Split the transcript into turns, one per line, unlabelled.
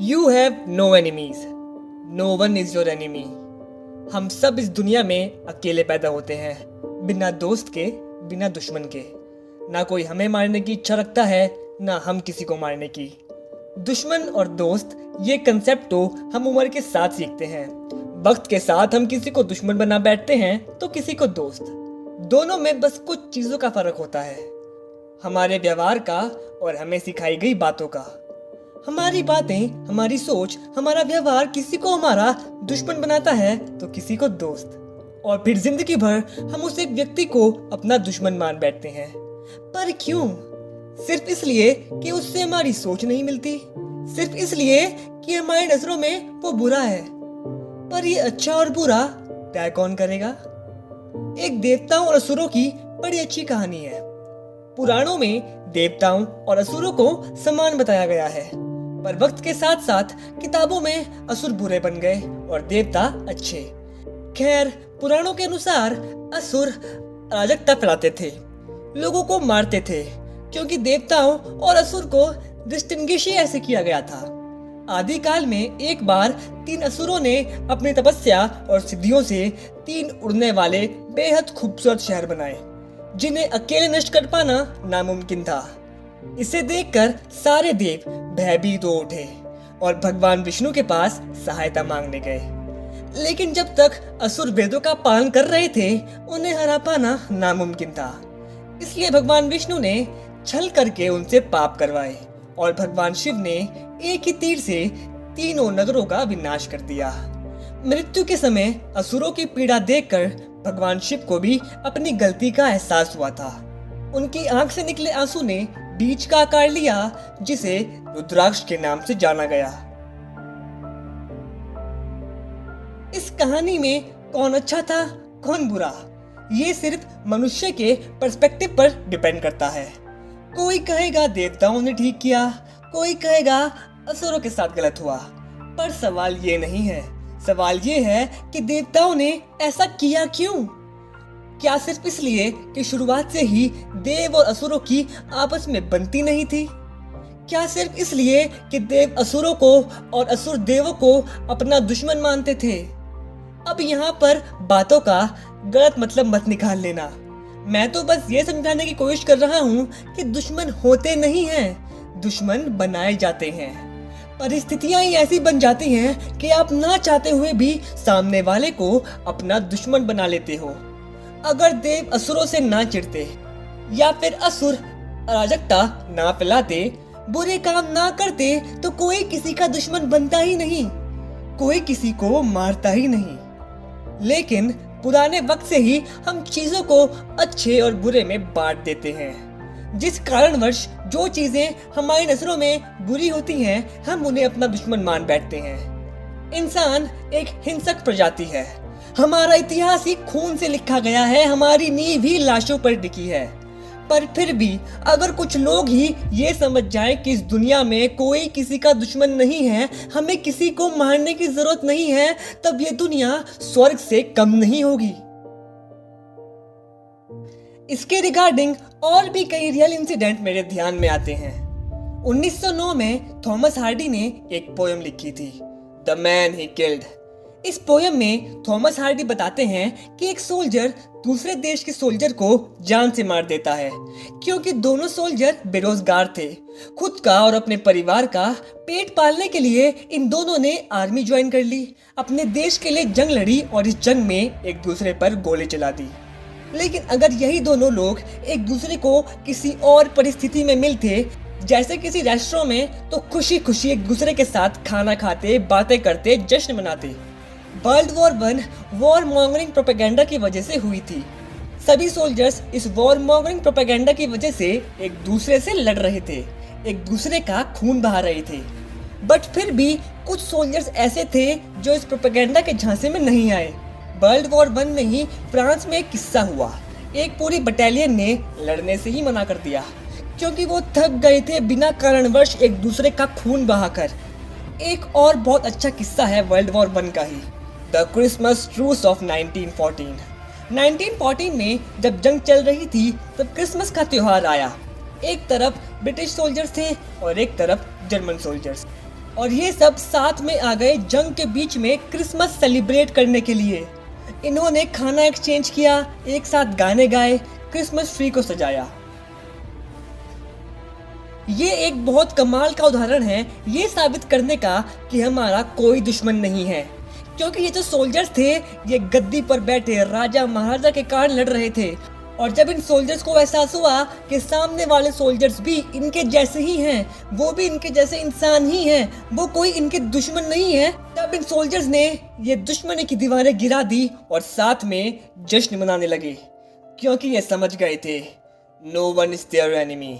You have no enemies. No one is your enemy. हम सब इस दुनिया में अकेले पैदा होते हैं, बिना दोस्त के, बिना दुश्मन के। ना कोई हमें मारने की इच्छा रखता है, ना हम किसी को मारने की। दुश्मन और दोस्त ये कंसेप्ट तो हम उम्र के साथ सीखते हैं। वक्त के साथ हम किसी को दुश्मन बना बैठते हैं तो किसी को दोस्त। दोनों में बस कुछ चीज़ों का फर्क होता है, हमारे व्यवहार का और हमें सिखाई गई बातों का। हमारी बातें, हमारी सोच, हमारा व्यवहार किसी को हमारा दुश्मन बनाता है तो किसी को दोस्त, और फिर जिंदगी भर हम उस एक व्यक्ति को अपना दुश्मन मान बैठते हैं। पर क्यों? सिर्फ इसलिए कि उससे हमारी सोच नहीं मिलती, सिर्फ इसलिए कि हमारी नजरों में वो बुरा है। पर ये अच्छा और बुरा तय कौन करेगा? एक देवताओं और असुरों की बड़ी अच्छी कहानी है। पुराणों में देवताओं और असुरों को समान बताया गया है, पर वक्त के साथ साथ किताबों में असुर बुरे बन गए और देवता अच्छे। खैर, पुराणों के अनुसार असुर अराजकता फैलाते थे, लोगों को मारते थे, क्योंकि देवताओं और असुर को डिस्टिंग्विश ही ऐसे किया गया था। आदि काल में एक बार 3 असुरों ने अपनी तपस्या और सिद्धियों से 3 उड़ने वाले बेहद खूबसूरत शहर बनाए, जिन्हें अकेले नष्ट कर पाना नामुमकिन था। इसे देखकर सारे देव भयभीत हो उठे और भगवान विष्णु के पास सहायता मांगने गए। लेकिन जब तक असुर वेदों का पालन कर रहे थे, उन्हें हरा पाना नामुमकिन था। इसलिए भगवान विष्णु ने छल करके उनसे पाप करवाए और भगवान शिव ने एक ही तीर से तीनों नगरों का विनाश कर दिया। मृत्यु के समय असुरों की पीड़ा देखकर भगवान शिव को भी अपनी गलती का एहसास हुआ था। उनकी आंख से निकले आंसू ने बीज का आकार लिया, जिसे रुद्राक्ष के नाम से जाना गया। इस कहानी में कौन अच्छा था, कौन बुरा, ये सिर्फ मनुष्य के पर्सपेक्टिव पर डिपेंड करता है। कोई कहेगा देवताओं ने ठीक किया, कोई कहेगा असुरों के साथ गलत हुआ। पर सवाल ये नहीं है, सवाल ये है कि देवताओं ने ऐसा किया क्यों? क्या सिर्फ इसलिए कि शुरुआत से ही देव और असुरों की आपस में बनती नहीं थी? क्या सिर्फ इसलिए कि देव असुरों को और असुर देवों को अपना दुश्मन मानते थे? अब यहाँ पर बातों का गलत मतलब मत निकाल लेना। मैं तो बस ये समझाने की कोशिश कर रहा हूँ कि दुश्मन होते नहीं हैं, दुश्मन बनाए जाते हैं। परिस्थितियां ही ऐसी बन जाती हैं कि आप ना चाहते हुए भी सामने वाले को अपना दुश्मन बना लेते हो। अगर देव असुरों से ना चिढ़ते या फिर असुर अराजकता ना फैलाते, बुरे काम ना करते, तो कोई किसी का दुश्मन बनता ही नहीं, कोई किसी को मारता ही नहीं। लेकिन पुराने वक्त से ही हम चीजों को अच्छे और बुरे में बांट देते हैं, जिस कारणवश जो चीजें हमारी नजरों में बुरी होती हैं, हम उन्हें अपना दुश्मन मान बैठते हैं। इंसान एक हिंसक प्रजाति है, हमारा इतिहास ही खून से लिखा गया है, हमारी नींव ही लाशों पर टिकी है। पर फिर भी अगर कुछ लोग ही ये समझ जाएं कि इस दुनिया में कोई किसी का दुश्मन नहीं है, हमें किसी को मारने की जरूरत नहीं है, तब ये दुनिया स्वर्ग से कम नहीं होगी। इसके रिगार्डिंग और भी कई रियल इंसिडेंट मेरे ध्यान में आते हैं। 1909 में थॉमस हार्डी ने एक पोयम लिखी थी, द मैन ही किल्ड। इस पोयम में थॉमस हार्डी बताते हैं कि एक सोल्जर दूसरे देश के सोल्जर को जान से मार देता है, क्योंकि दोनों सोल्जर बेरोजगार थे। खुद का और अपने परिवार का पेट पालने के लिए इन दोनों ने आर्मी ज्वाइन कर ली, अपने देश के लिए जंग लड़ी और इस जंग में एक दूसरे पर गोली चला दी। लेकिन अगर यही दोनों लोग एक दूसरे को किसी और परिस्थिति में मिलते, जैसे किसी रेस्टोरेंट में, तो खुशी खुशी एक दूसरे के साथ खाना खाते, बातें करते, जश्न मनाते। World war 1 war mongering propaganda की वजह से हुई थी। सभी सोल्जर्स इस वॉर मॉन्गरिंग प्रोपेगेंडा की वजह से एक दूसरे से लड़ रहे थे, एक दूसरे का खून बहा रहे थे। बट फिर भी कुछ सोल्जर्स ऐसे थे जो इस प्रोपेगेंडा के झांसे में नहीं आए। वर्ल्ड वॉर 1 में ही फ्रांस में एक किस्सा हुआ। एक पूरी बटालियन ने लड़ने से ही मना कर दिया, क्योंकि वो थक गए थे बिना कारणवश एक दूसरे का खून बहाकर। एक और बहुत अच्छा किस्सा है वर्ल्ड वॉर 1 का ही, द क्रिसमस ट्रूस ऑफ 1914। 1914 में जब जंग चल रही थी, तब क्रिसमस का त्योहार आया। एक तरफ ब्रिटिश सोल्जर्स थे और एक तरफ जर्मन सोल्जर्स। और ये सब साथ में आ गए जंग के बीच में क्रिसमस सेलिब्रेट करने के लिए। इन्होंने खाना एक्सचेंज किया, एक साथ गाने गाए, क्रिसमस ट्री को सजाया। ये एक बहुत कमाल का उदाहरण है ये साबित करने का कि हमारा कोई दुश्मन नहीं है, क्योंकि ये जो सोल्जर्स थे ये गद्दी पर बैठे राजा महाराजा के कारण लड़ रहे थे। और जब इन सोल्जर्स को एहसास हुआ कि सामने वाले सोल्जर्स भी इनके जैसे ही हैं, वो भी इनके जैसे इंसान ही हैं, वो कोई इनके दुश्मन नहीं है, तब इन सोल्जर्स ने ये दुश्मनी की दीवारें गिरा दी और साथ में जश्न मनाने लगे, क्योंकि ये समझ गए थे no one is there enemy.